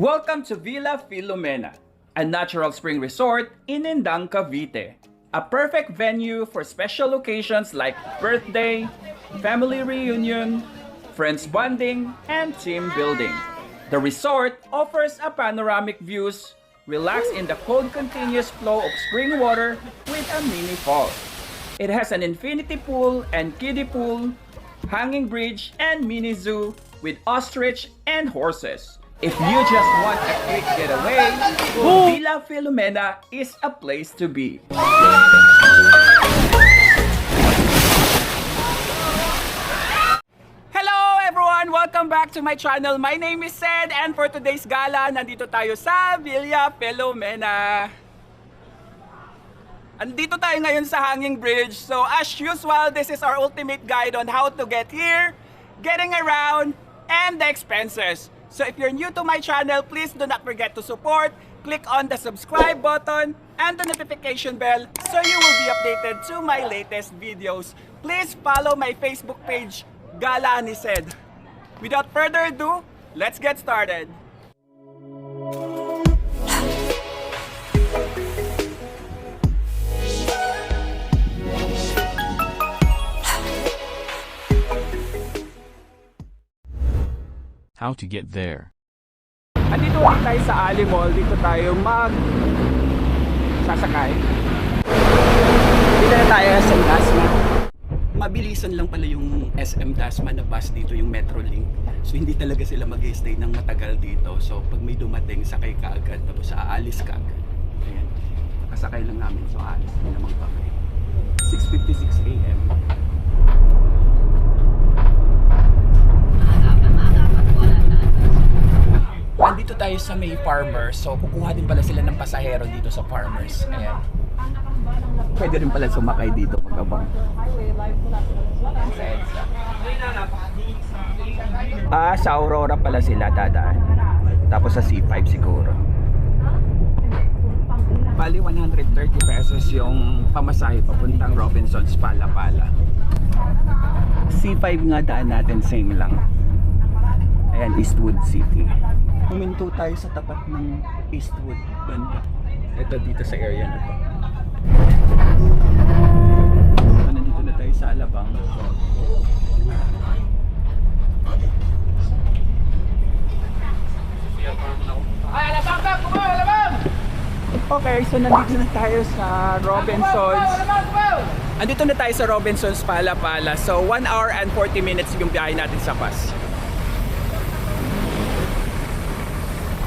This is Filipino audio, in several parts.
Welcome to Villa Filomena, a natural spring resort in Indang, Cavite. A perfect venue for special occasions like birthday, family reunion, friends bonding, and team building. The resort offers a panoramic views, relax in the cold continuous flow of spring water with a mini falls. It has an infinity pool and kiddie pool, hanging bridge, and mini zoo with ostrich and horses. If you just want a quick getaway, Villa Filomena is a place to be. Hello everyone! Welcome back to my channel. My name is Sed, and for today's gala, nandito tayo sa Villa Filomena. Andito tayo ngayon sa hanging bridge. So as usual, this is our ultimate guide on how to get here, getting around, and the expenses. So if you're new to my channel, please do not forget to support, click on the subscribe button and the notification bell so you will be updated to my latest videos. Please follow my Facebook page, Gala ni Sed. Without further ado, let's get started. How to get there. Andito ulit tayo sa Ali Mall. Dito tayo sasakay. Dito na tayo sa SM Dasma. Mabilisan lang pala yung SM Dasma na bus dito, yung Metrolink. So hindi talaga sila mag-stay ng matagal dito. So pag may dumating, sakay ka agad. Tapos aalis ka agad. Ayan. Nakasakay lang namin. So aalis na naman kami. 6:56 AM. Andito tayo sa May Farmers, so kukuha din pala sila ng pasahero dito sa Farmers. Ayan. Pwede rin pala sumakay dito pag-abang. Sa Aurora pala sila dadaan. Tapos sa C5 siguro. Bali 130 pesos yung pamasahe papuntang Robinsons, Pala-Pala. C5 nga daan natin, same lang. Ayan, Eastwood City. Huminto tayo sa tapat ng Eastwood banda. Ito dito sa area na to. So, nandito na tayo sa Alabang. Okay, so nandito na tayo sa Robinsons. Andito na tayo sa Robinsons, Pala-Pala. So 1 hour and 40 minutes yung biyahe natin sa bus.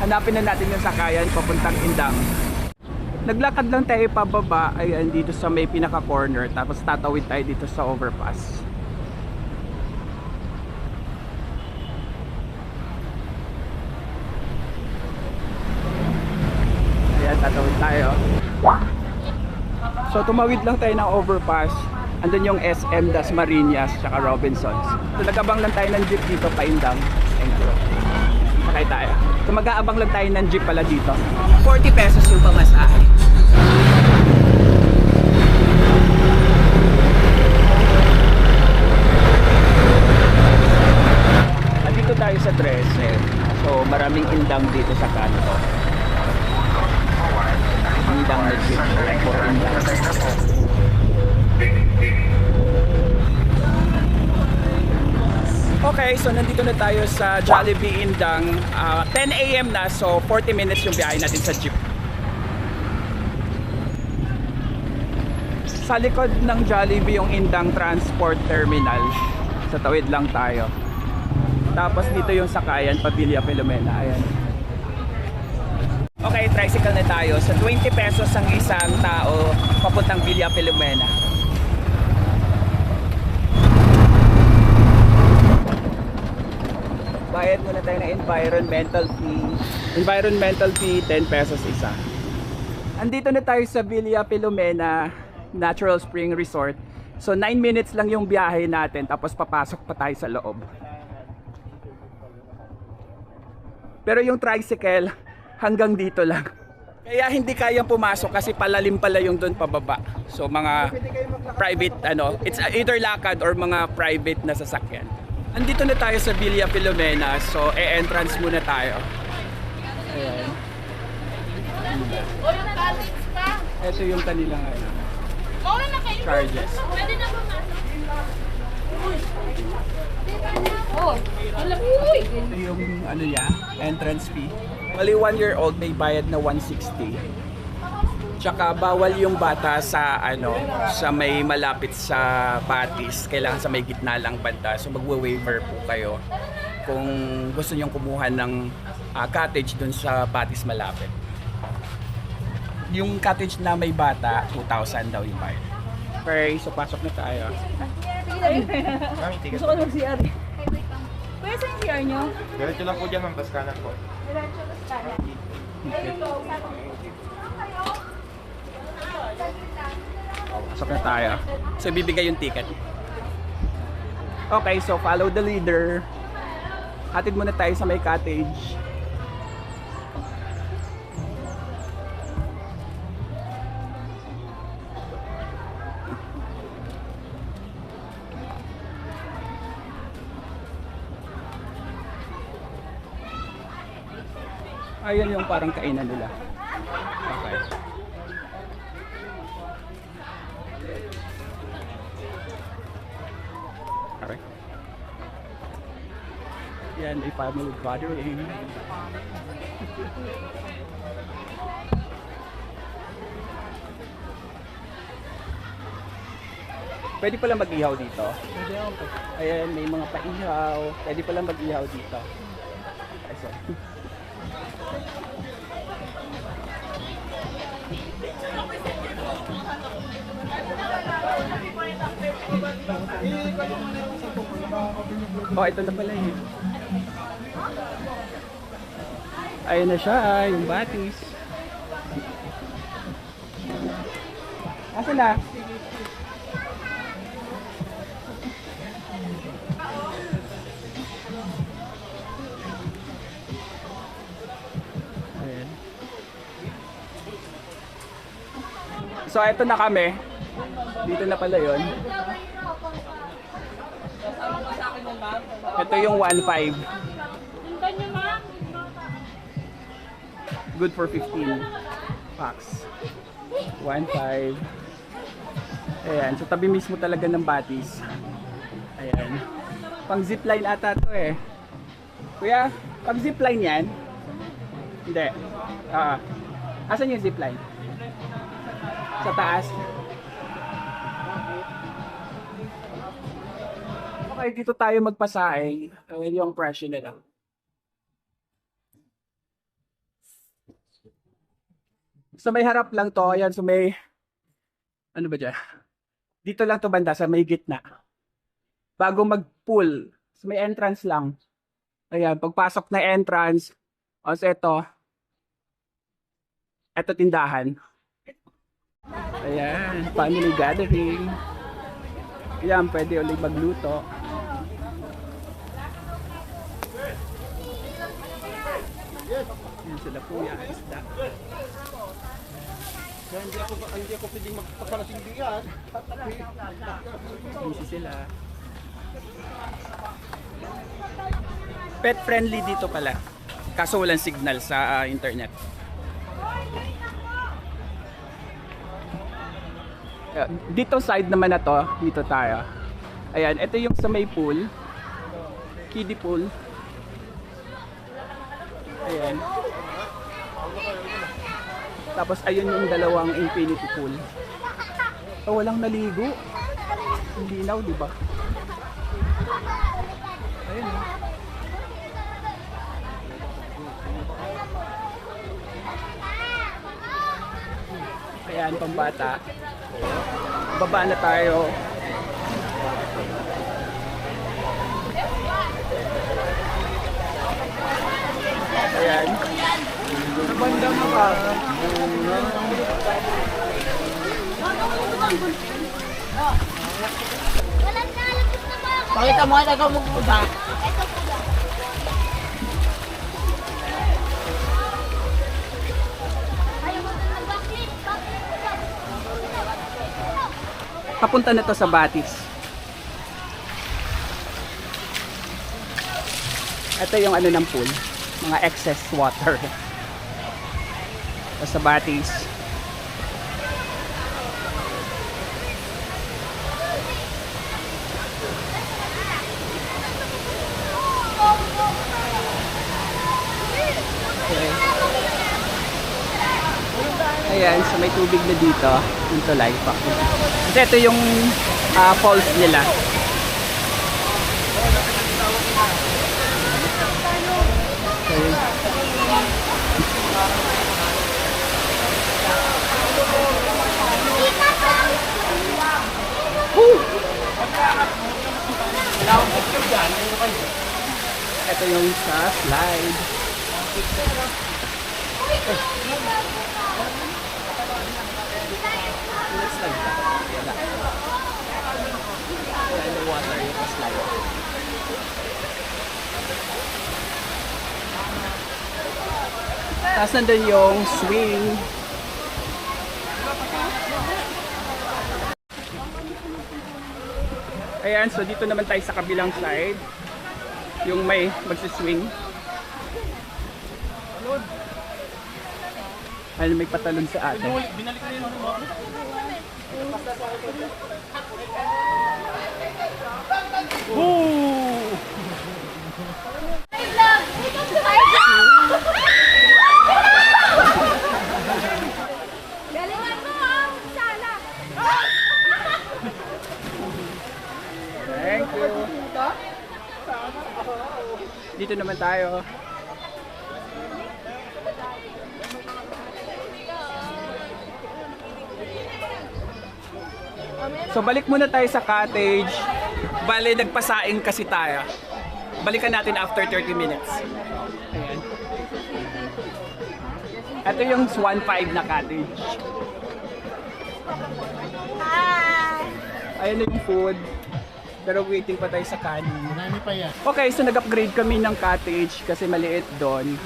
Hanapin na natin yung sakayan papuntang Indang. Naglakad lang tayo pababa, ayan, dito sa may pinaka corner, tapos tatawid tayo dito sa overpass. Ayan, tatawid tayo. So tumawid lang tayo ng overpass. Andun yung SM Dasmariñas tsaka Robinsons. So nagabang lang tayo ng jeep dito pa Indang. Thank you. Sakay tayo. So mag-aabang lang tayo ng jeep pala dito. 40 pesos yung pamasahe. Nandito tayo sa 13. So maraming Indang dito sa kanto. Indang na jeep. For Indang. Okay, so nandito na tayo sa Jollibee Indang. 10 AM na, so 40 minutes yung biyahe natin sa jeep. Sa likod ng Jollibee yung Indang Transport Terminal. Sa tawid lang tayo. Tapos dito yung sakayan, pa Villa Filomena. Ayan. Okay, tricycle na tayo. Sa 20 pesos ang isang tao papuntang Villa Filomena. Bayad muna tayo ng environmental fee. Environmental fee, 10 pesos isa. Andito na tayo sa Villa Filomena Natural Spring Resort. So 9 minutes lang yung biyahe natin, tapos papasok pa tayo sa loob. Pero yung tricycle hanggang dito lang. Kaya hindi kayang pumasok kasi palalim pala yung doon pababa. So mga private it's either lakad or mga private na sasakyan. Andito na tayo sa Villa Filomena, so e-entrance muna tayo. Ayan. O yung college pa. Ito yung kanilang Mauna na kayo. charges. Pwede na ba Oh, alam uy. Ito yung ano niya, entrance fee. Bali 1-year-old may bayad na 160. Tsaka bawal yung bata sa sa may malapit sa patis. Kailangan sa may gitna lang banda. So magwa-waiver po kayo kung gusto niyong kumuha ng cottage dun sa patis malapit. Yung cottage na may bata, 2,000 daw yung bayad. Okay, so pasok na tayo. Gusto ko mag-CR. Kuya, saan yung CR nyo? Diretso lang po dyan, ma'am. Tas kanan po. Pasok na tayo. So, bibigay yung ticket. Okay, so follow the leader. Hatid muna tayo sa may cottage. Ayan yung parang kainan nila. Okay. Okay. Yan, a family gathering. Pwede pala mag-ihaw dito. Ayan, may mga paihaw. Pwede pala mag-ihaw dito. Ay, sorry. Oh, ito na pala yun. Ayun na siya, yung batis. Asa na? Ayan. So, ito na kami. Dito na pala yun. Ito yung 1.5. Good for 15 packs. 1.5. Ayan, so tabi mismo talaga ng batis. Ayan. Pang zipline ata to eh. Kuya, pang zipline yan? Hindi. Asan yung zipline? Sa taas. Okay, dito tayo magpasaing. Ayan yung presyo nila. So may harap lang to. Ayan, so may... Ano ba dyan? Dito lang to banda, sa may gitna. Bago mag-pool. So may entrance lang. Ayan, pagpasok na entrance. O so ito. Ito tindahan. Ayan, family gathering. Ayan, pwede ulit magluto. Ayan sila po yan, isda. Hindi ako pwedeng magpaparating diyan. Busy sila. Pet friendly dito pala. Kaso walang signal sa internet. Dito side naman na to, dito tayo. Ayan, ito yung sa may pool. Kiddie pool. Ayan. Tapos ayun yung dalawang infinity pool. Oh, walang naligo. Hindi linaw, di ba? Ayun. Ayan, pambata. Baba na tayo. Ayan. Banda mo ka. Pakita mo ito kung magpusa. Papunta na to sa Batis. Ito yung ano ng pool. Mga excess water. Sa Batis. Ayan, so may tubig na dito. Yung tulay pa. Kasi ito yung falls nila. Okay. Ito yung sa slide. Water yung slide. Tapos nandun yung swing. Ayan, so dito naman tayo sa kabilang side. Yung may magsiswing. Ano, may patalon sa atin. Binalik na yun. Woo! Galingan mo ang sala. Thank you. Dito naman tayo. So balik muna tayo sa cottage. Bale, nagpasaing kasi tayo. Balikan natin after 30 minutes. Ayan. Ito yung Swan 5 na cottage. Ayan na yung food. Pero waiting pa tayo sa kanin. Marami pa yan. Okay, so nag-upgrade kami ng cottage kasi maliit doon.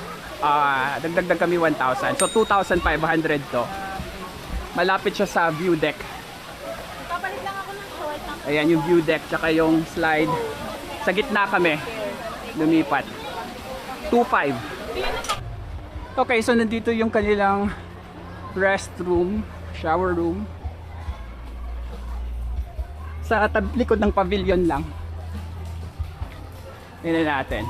Dagdag kami 1,000. So 2,500 to. Malapit siya sa view deck. Papalit lang ako ng short. Ayan yung view deck tsaka yung slide. Sa gitna kami. Lumipat. 2,500. Okay, so nandito yung kanilang restroom, shower room. Sa likod ng pavilion lang. Tingnan natin.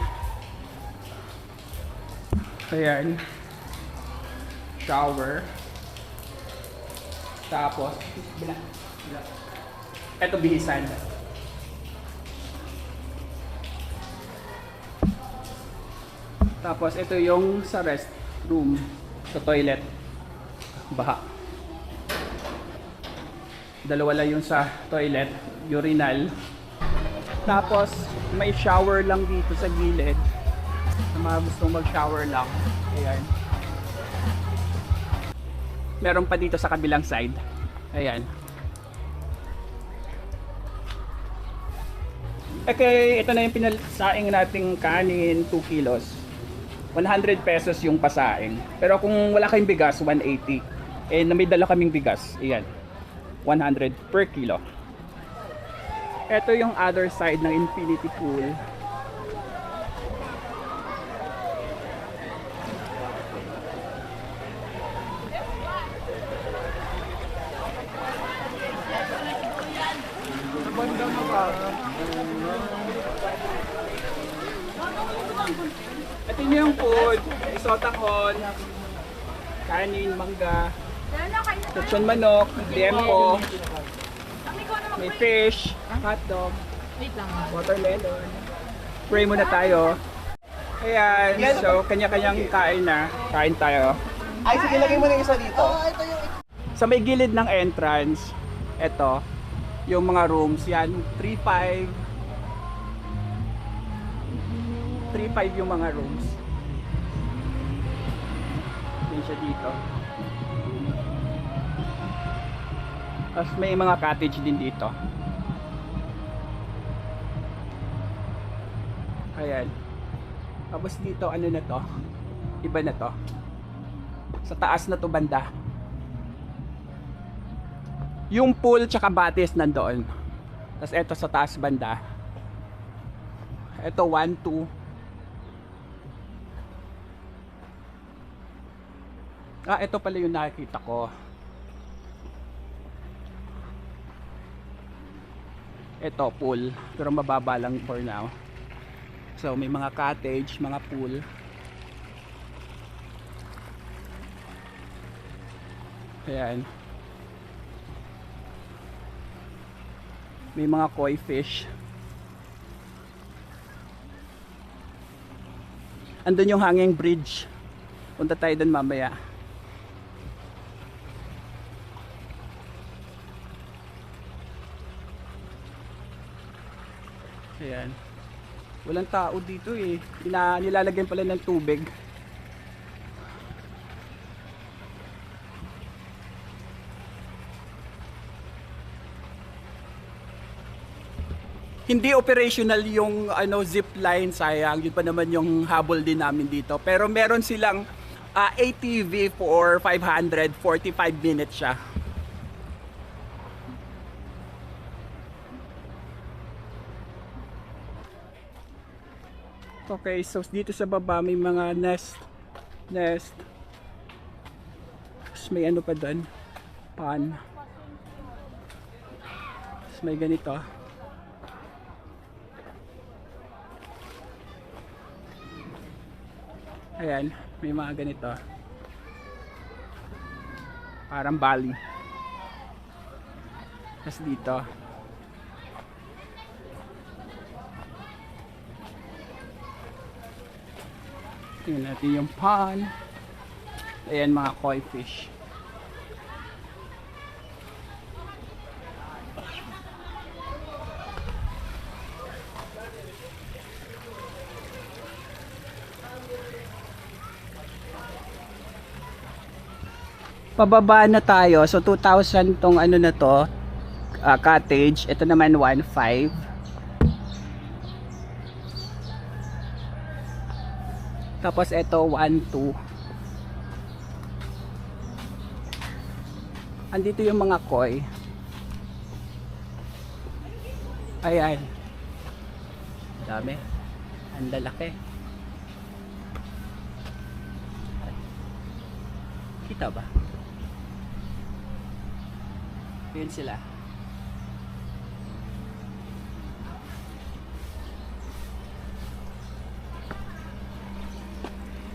Ayan. Shower. Tapos, eto bihisan. Tapos, ito yung sa restroom. Sa toilet. Baha. Dalawa lang yung sa toilet, urinal. Tapos may shower lang dito sa gilid. Sa mga gustong mag-shower lang. Ayan. Meron pa dito sa kabilang side. Ayan. Okay, ito na yung pinasaing nating kanin, 2 kilos. 100 pesos yung pasaing. Pero kung wala kayong bigas, 180. Eh, may dala kaming bigas. Ayan. 100 per kilo. Ito yung other side ng infinity pool. Ito yung food. Isotahon, kanin, mangga, lechon manok, liempo, may fish, hotdog, watermelon. Pray muna tayo. Ayan, so kanya-kanyang kain na. Kain tayo. Ay, sige, lagay mo na yung isa dito. Sa may gilid ng entrance, eto, yung mga rooms, yan, 3,500. 3,500 yung mga rooms. Yan siya dito. Tapos may mga cottage din dito. Ayan. Tapos dito, ano na to? Iba na to. Sa taas na to banda. Yung pool tsaka batis nandoon. Tapos eto sa taas banda. Eto 1, 2. Ito pala yung nakikita ko. Ito, pool. Pero mababa lang for now. So, may mga cottage, mga pool. Ayan. May mga koi fish. Andun yung hanging bridge. Punta tayo dun mamaya. Ayan. Walang tao dito eh. Nilalagyan pala ng tubig. Hindi operational yung zip line, sayang. Yun pa naman yung habol din namin dito. Pero meron silang ATV for 500, 45 minutes siya. Okay, so dito sa baba may mga nest. Tapos may ano pa doon, pan. Tapos may ganito. Ayan, may mga ganito. Parang Bali. Tapos dito. Tingnan natin yung pond. Ayan, mga koi fish. Pababa na tayo. So 2,000 tong ano na to, cottage. Ito naman 1,500. Tapos ito 1,200. Andito yung mga koi. Ayan. Dami. Ang lalaki. Kita ba? Yun sila.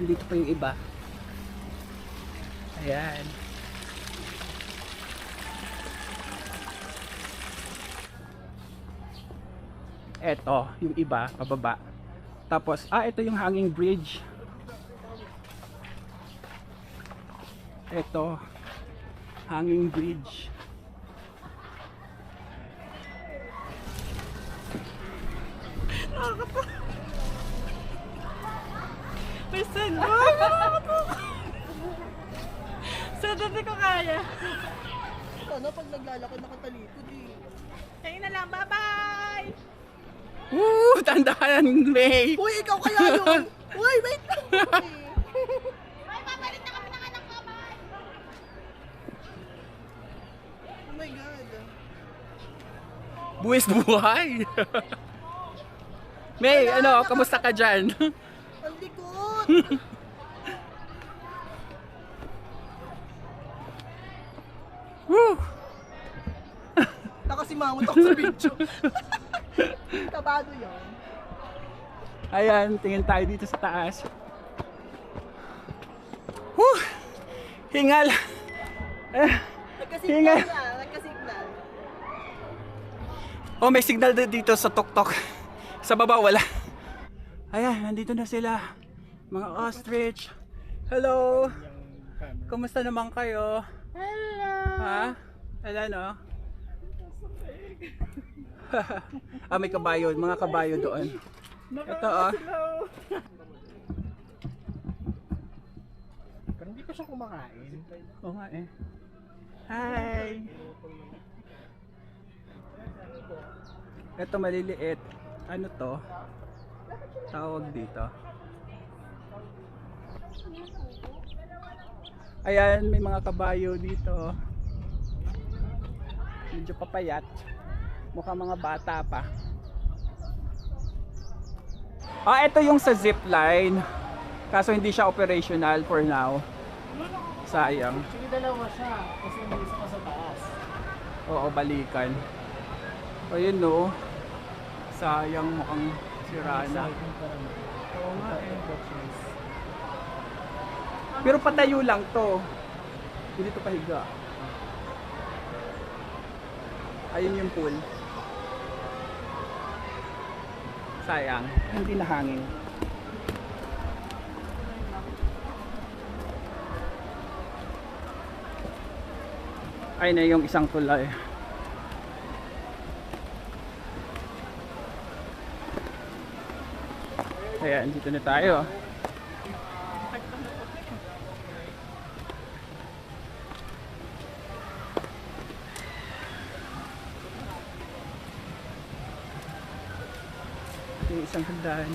Dito pa yung iba. Ayan. Eto, yung iba, pababa. Tapos, ito yung hanging bridge. Eto, hanging bridge. Person mo! So, dati ko kaya. Ano pag naglalakad nakatalikod eh. Kayo na lang, bye-bye! Woo! Tandaan, May! Uy, ikaw kaya yun! Uy, wait lang! Ay, papalit na kami ng anak ko, bye! Oh my God. Buwis buhay! May, kamusta ka dyan? Ang likod! Woo! Nakasimangot ako sa video. Kabado yun. Ayan, tingin tayo dito sa taas. Woo! Hingal! Nagkasignal na, nagkasignal. Oh, may signal dito sa tuktok. Sa baba wala. Ayan, nandito na sila. Mga ostrich. Hello! Kumusta naman kayo? Hello! Ha? Wala no? May kabayo, mga kabayo doon. Ito Pero hindi pa siya kumakain. Oo nga eh. Hi! Ito maliliit. Ano to? Tawag dito. Ayan, may mga kabayo dito. Medyo papayat. Mukhang mga bata pa. Ito yung sa zip line. Kaso hindi siya operational for now. Sayang. Sige, dalawa siya. Kasi may isa pa sa taas. Oo, balikan. Ayun no. Sayang mukhang sira na. Oo nga eh. Pero patayo lang to. Hindi to pahiga. Ayun yung pool. Sayang. Hindi na hangin. Ay na yung isang tulay. Ayan, dito na tayo. Ito yung isang hagdan.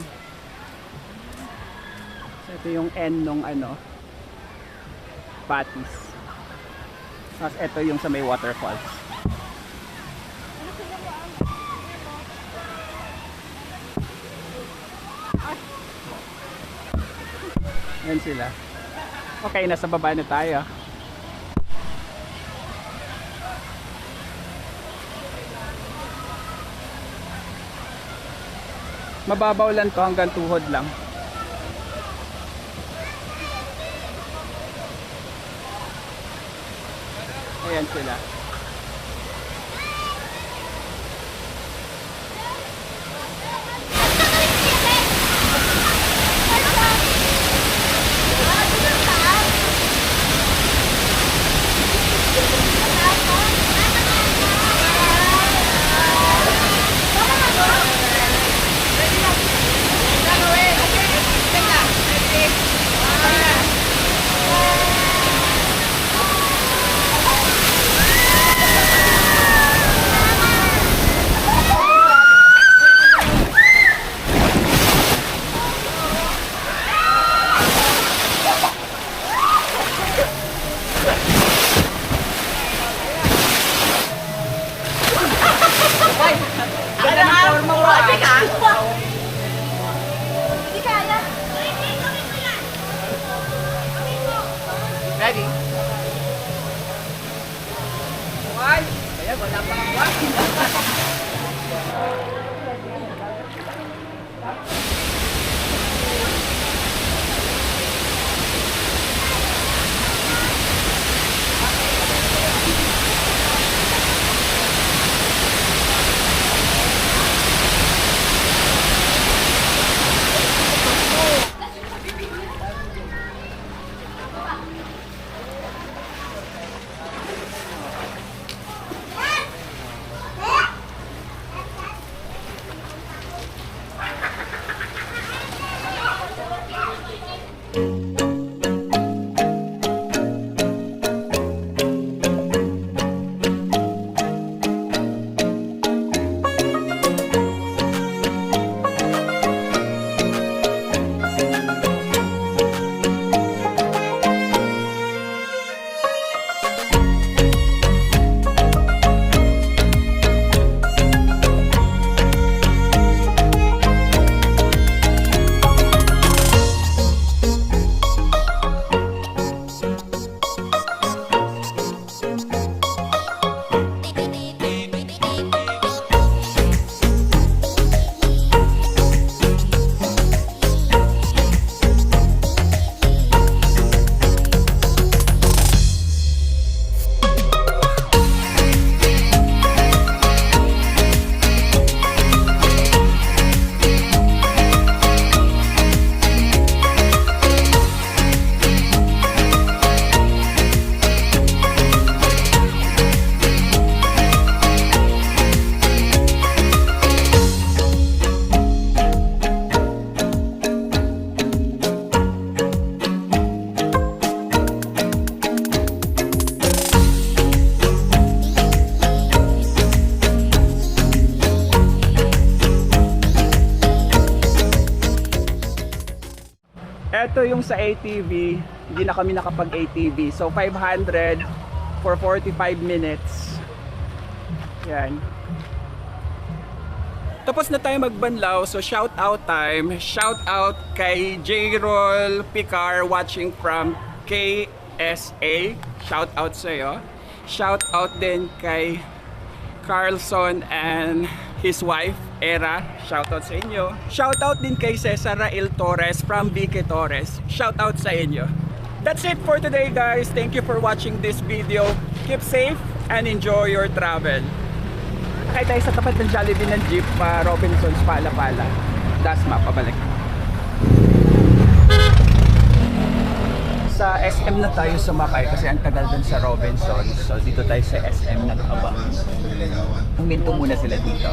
So ito yung end nung ano, Patis. Tapos ito yung sa may waterfalls. Yan sila. Okay, nasa baba na tayo. Mababaw lang to, hanggang tuhod lang. Ayan sila. Hindi kaya. Ready? One. Ayan, wala pa ang one. Ito yung sa ATV, hindi na kami nakapag-ATV. So 500 for 45 minutes. Yan. Tapos na tayo magbanlaw, so shout out time. Shout out kay J-Roll Picar watching from SA. Shout out sa'yo. Shout out din kay Carlson and his wife, Era. Shout out sa inyo. Shout out din kay Cesar Rael Torres from Vique Torres. Shout out sa inyo. That's it for today, guys. Thank you for watching this video. Keep safe and enjoy your travel. Kaya tayo sa tapat ng Jollibee ng jeep, Robinsons, Pala-Pala. Dasma, pabalik. Sa SM na tayo sumakay kasi ang tagal dun sa Robinsons. So dito tayo sa SM nag-abang. Huminto muna sila dito.